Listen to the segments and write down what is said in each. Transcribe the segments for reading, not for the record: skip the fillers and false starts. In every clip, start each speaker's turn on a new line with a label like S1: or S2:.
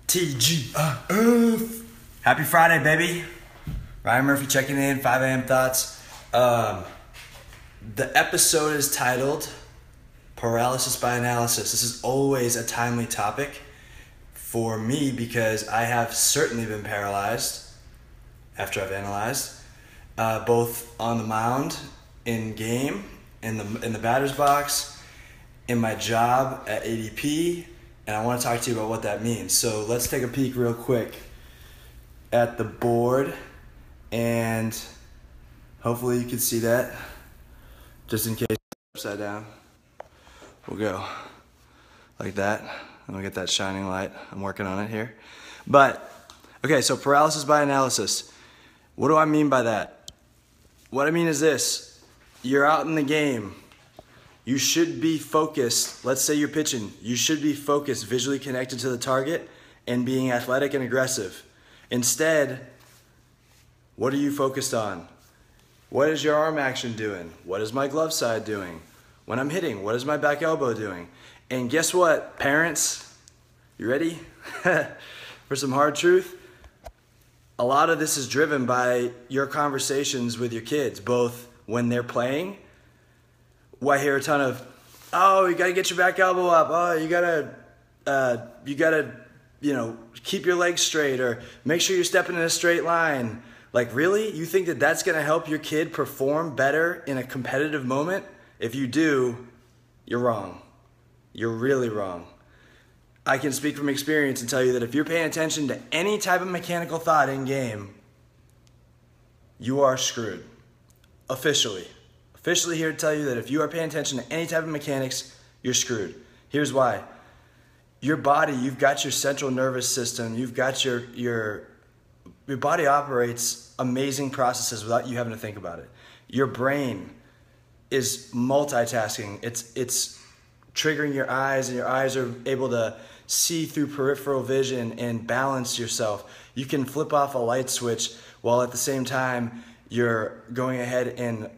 S1: TGIF. Happy Friday, baby. Ryan Murphy checking in, 5 a.m. thoughts. The episode is titled Paralysis by Analysis. This is always a timely topic for me because I have certainly been paralyzed after I've analyzed, both on the mound, in game, in the batter's box, in my job at ADP, and I want to talk to you about what that means. So let's take a peek real quick at the board, and hopefully you can see that. Just in case it's upside down, we'll go like that, and we'll get that shining light. I'm working on it here. But, okay, so paralysis by analysis. What do I mean by that? What I mean is this. You're out in the game. You should be focused. Let's say you're pitching. You should be focused, visually connected to the target, and being athletic and aggressive. Instead, what are you focused on? What is your arm action doing? What is my glove side doing? When I'm hitting, what is my back elbow doing? And guess what, parents? You ready for some hard truth? A lot of this is driven by your conversations with your kids, both when they're playing. I hear a ton of, oh, you gotta get your back elbow up. Oh, you gotta, keep your legs straight, or make sure you're stepping in a straight line. Like, really? You think that that's gonna help your kid perform better in a competitive moment? If you do, you're wrong. You're really wrong. I can speak from experience and tell you that if you're paying attention to any type of mechanical thought in game, you are screwed. Officially here to tell you that if you are paying attention to any type of mechanics, you're screwed. Here's why. Your body, you've got your central nervous system, you've got your body operates amazing processes without you having to think about it. Your brain is multitasking. It's triggering your eyes, and your eyes are able to see through peripheral vision and balance yourself. You can flip off a light switch while at the same time you're going ahead and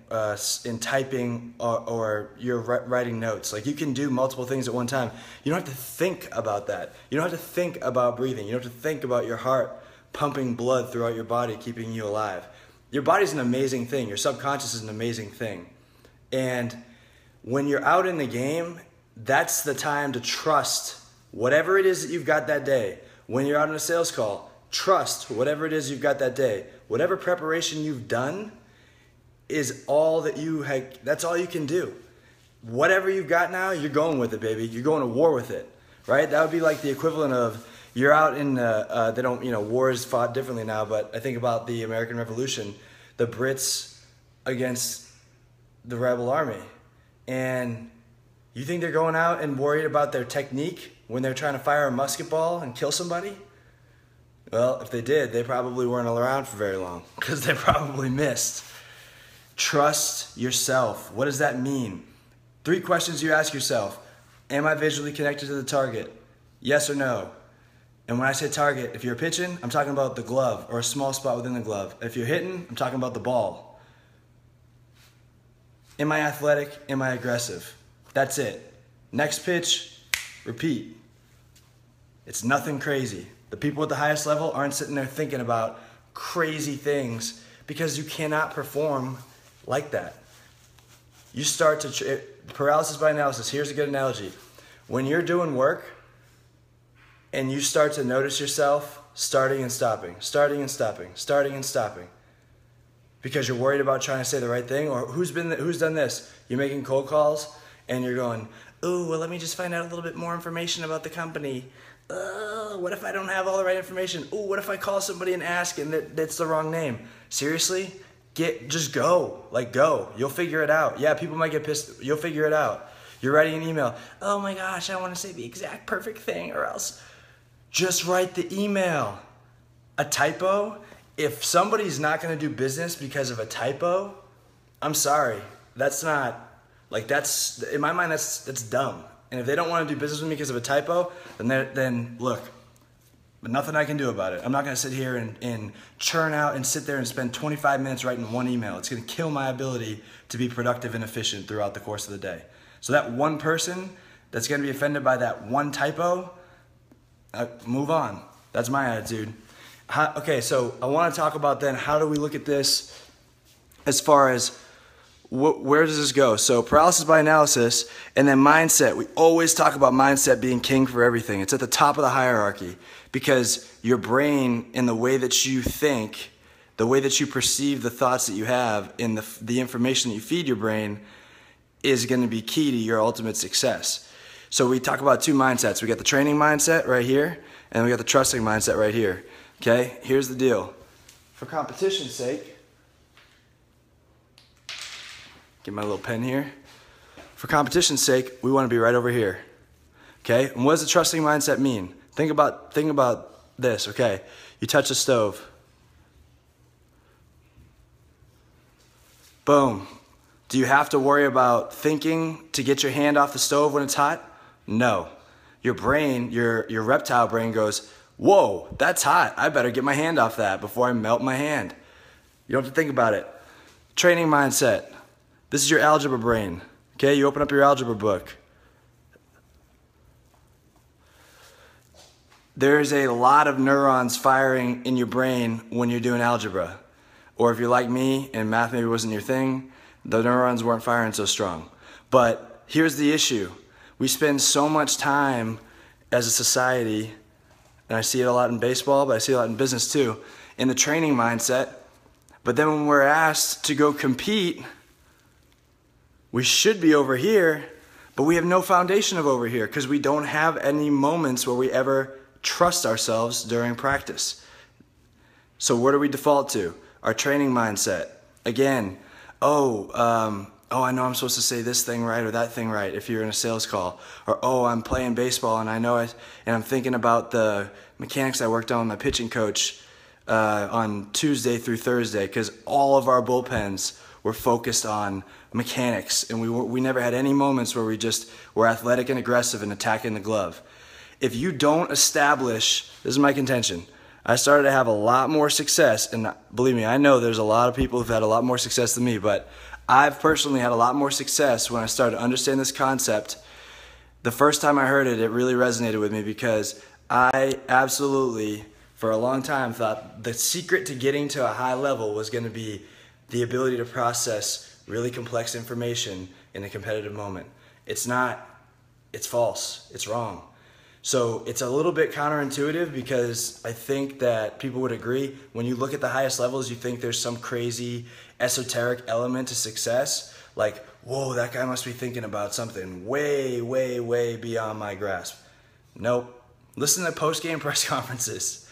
S1: typing or you're writing notes. Like, you can do multiple things at one time. You don't have to think about that. You don't have to think about breathing. You don't have to think about your heart pumping blood throughout your body, keeping you alive. Your body's an amazing thing. Your subconscious is an amazing thing. And when you're out in the game, that's the time to trust whatever it is that you've got that day. When you're out on a sales call, trust whatever it is you've got that day. Whatever preparation you've done is all that that's all you can do. Whatever you've got now, you're going with it, baby. You're going to war with it, right? That would be like the equivalent of you're out in, war is fought differently now, but I think about the American Revolution, the Brits against the rebel army. And you think they're going out and worried about their technique when they're trying to fire a musket ball and kill somebody? Well, if they did, they probably weren't around for very long because they probably missed. Trust yourself. What does that mean? 3 questions you ask yourself. Am I visually connected to the target? Yes or no? And when I say target, if you're pitching, I'm talking about the glove or a small spot within the glove. If you're hitting, I'm talking about the ball. Am I athletic? Am I aggressive? That's it. Next pitch, repeat. It's nothing crazy. The people at the highest level aren't sitting there thinking about crazy things because you cannot perform like that. You start to, paralysis by analysis, here's a good analogy. When you're doing work and you start to notice yourself starting and stopping, starting and stopping, starting and stopping, because you're worried about trying to say the right thing, or who's done this? You're making cold calls and you're going, ooh, well, let me just find out a little bit more information about the company. What if I don't have all the right information? Ooh, what if I call somebody and ask and that's the wrong name? Seriously? Just go. Like, go. You'll figure it out. Yeah, people might get pissed. You'll figure it out. You're writing an email. Oh my gosh, I want to say the exact perfect thing, or else just write the email. A typo? If somebody's not going to do business because of a typo, I'm sorry. That's not, in my mind, that's dumb. And if they don't want to do business with me because of a typo, then look, but nothing I can do about it. I'm not going to sit here and churn out and sit there and spend 25 minutes writing one email. It's going to kill my ability to be productive and efficient throughout the course of the day. So that one person that's going to be offended by that one typo, move on. That's my attitude. Okay, so I want to talk about then how do we look at this as far as where does this go? So paralysis by analysis and then mindset. We always talk about mindset being king for everything. It's at the top of the hierarchy because your brain and the way that you think, the way that you perceive the thoughts that you have and the information that you feed your brain is going to be key to your ultimate success. So we talk about two mindsets. We got the training mindset right here and we got the trusting mindset right here. Okay, here's the deal. For competition's sake, get my little pen here. For competition's sake, we want to be right over here. Okay? And what does the trusting mindset mean? Think about this, okay? You touch a stove. Boom. Do you have to worry about thinking to get your hand off the stove when it's hot? No. Your brain, your reptile brain goes, whoa, that's hot. I better get my hand off that before I melt my hand. You don't have to think about it. Training mindset. This is your algebra brain, okay? You open up your algebra book. There's a lot of neurons firing in your brain when you're doing algebra. Or if you're like me and math maybe wasn't your thing, the neurons weren't firing so strong. But here's the issue. We spend so much time as a society, and I see it a lot in baseball, but I see it a lot in business too, in the training mindset. But then when we're asked to go compete, we should be over here, but we have no foundation of over here because we don't have any moments where we ever trust ourselves during practice. So where do we default to? Our training mindset. Again, I know I'm supposed to say this thing right or that thing right if you're in a sales call. Or, I'm playing baseball and and I'm thinking about the mechanics I worked on with my pitching coach on Tuesday through Thursday because all of our bullpens were focused on mechanics and we never had any moments where we just were athletic and aggressive and attacking the glove. If you don't establish, this is my contention, I started to have a lot more success, and believe me, I know there's a lot of people who've had a lot more success than me, but I've personally had a lot more success when I started to understand this concept. The first time I heard it, it really resonated with me because I absolutely, for a long time, thought the secret to getting to a high level was going to be the ability to process really complex information in a competitive moment. It's not, it's false, it's wrong. So it's a little bit counterintuitive because I think that people would agree when you look at the highest levels, you think there's some crazy esoteric element to success. Like, whoa, that guy must be thinking about something way, way, way beyond my grasp. Nope. Listen to post-game press conferences.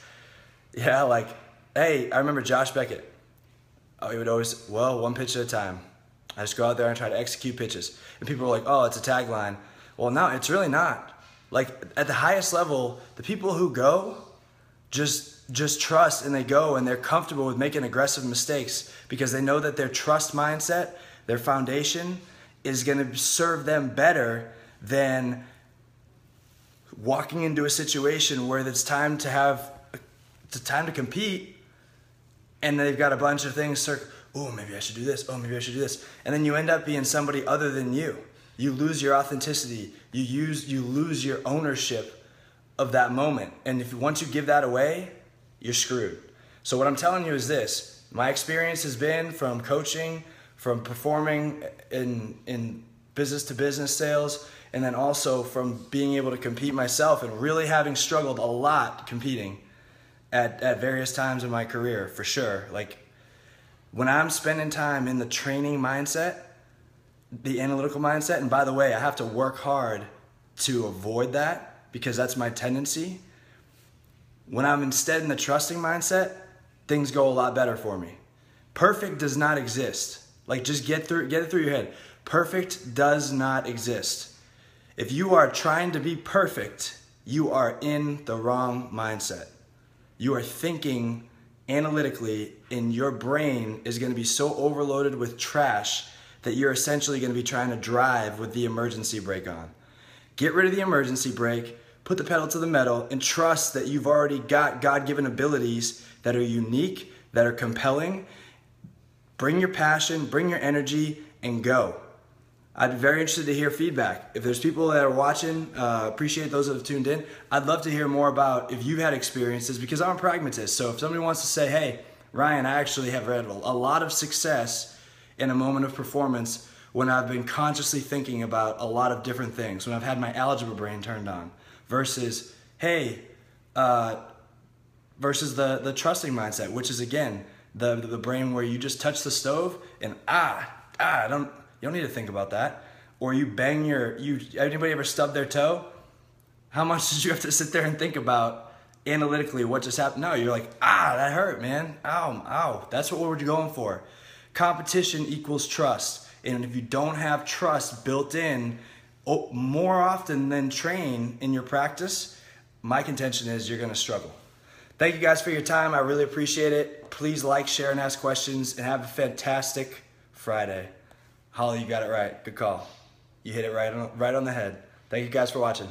S1: Yeah, like, hey, I remember Josh Beckett. He would always, one pitch at a time. I just go out there and try to execute pitches. And people were like, oh, it's a tagline. Well, no, it's really not. Like, at the highest level, the people who go just trust and they go and they're comfortable with making aggressive mistakes because they know that their trust mindset, their foundation, is going to serve them better than walking into a situation where it's time to compete and they've got a bunch of things maybe I should do this, maybe I should do this. And then you end up being somebody other than you. You lose your authenticity. You lose your ownership of that moment. And once you give that away, you're screwed. So what I'm telling you is this. My experience has been from coaching, from performing in business-to-business sales, and then also from being able to compete myself and really having struggled a lot competing at various times in my career, for sure. Like, when I'm spending time in the training mindset, the analytical mindset, and by the way, I have to work hard to avoid that because that's my tendency. When I'm instead in the trusting mindset, things go a lot better for me. Perfect does not exist. Like, just get it through your head. Perfect does not exist. If you are trying to be perfect, you are in the wrong mindset. You are thinking analytically, and your brain is going to be so overloaded with trash that you're essentially going to be trying to drive with the emergency brake on. Get rid of the emergency brake, put the pedal to the metal, and trust that you've already got God-given abilities that are unique, that are compelling. Bring your passion, bring your energy, and go. I'd be very interested to hear feedback. If there's people that are watching, appreciate those that have tuned in. I'd love to hear more about if you've had experiences, because I'm a pragmatist. So if somebody wants to say, hey, Ryan, I actually have had a lot of success in a moment of performance when I've been consciously thinking about a lot of different things, when I've had my algebra brain turned on, versus, hey, versus the trusting mindset, which is, again, the brain where you just touch the stove and you don't need to think about that. Or you bang anybody ever stubbed their toe? How much did you have to sit there and think about analytically what just happened? No, you're like, that hurt, man. Ow. That's what we're going for. Competition equals trust. And if you don't have trust built in more often than train in your practice, my contention is you're gonna struggle. Thank you guys for your time. I really appreciate it. Please like, share, and ask questions, and have a fantastic Friday. Holly, you got it right. Good call. You hit it right on the head. Thank you guys for watching.